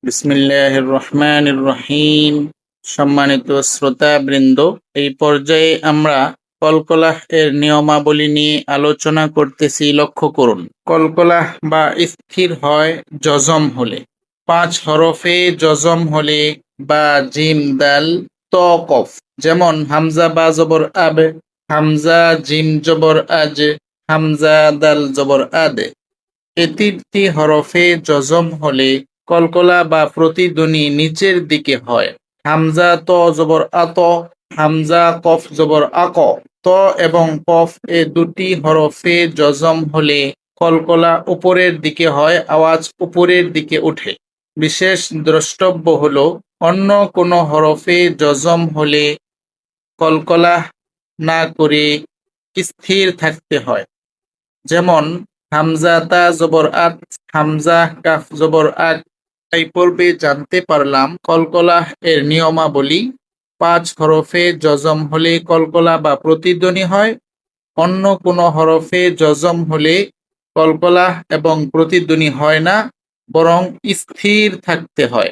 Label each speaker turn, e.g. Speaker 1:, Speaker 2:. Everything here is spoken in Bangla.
Speaker 1: বিসমিল্লাহির রহমানির রহিম। সম্মানিত শ্রোতাবৃন্দ, এই পর্যায়ে আমরা কলকলাহ এর নিয়মাবলী নিয়ে আলোচনা করতেছি। লক্ষ্য করুন, কলকলাহ বা স্থির হয় জজম হলে, 5 হরফে জজম হলে বা জিম দাল ত কফ। যেমন হামজা বা জবর আব, হামজা জিম জবর আজ, হামজা দাল জবর আদে। এ 3টি হরফে জজম হলে কলকলা বা প্রতিধ্বনি নিচের দিকে হয়। হামজা ত জবর আত, হামজা কফ জবর আক। ত এবং কফ এ দুটি হরফে জজম হলে কলকলা উপরের দিকে হয়, আওয়াজ উপরের দিকে ওঠে। বিশেষ দ্রষ্টব্য হলো, অন্য কোনো হরফে জজম হলে কলকলা না করে স্থির থাকতে হয়। যেমন হামজা তা জবর আত, হামজা কাফ জবর আক। এই পর্বে জানতে পারলাম কলকলাহ এর নিয়মাবলী। 5 হরফে জজম হলে কলকলা বা প্রতিধ্বনি হয়। অন্য কোনো হরফে জজম হলে কলকলা এবং প্রতিধ্বনি হয় না, বরং স্থির থাকতে হয়।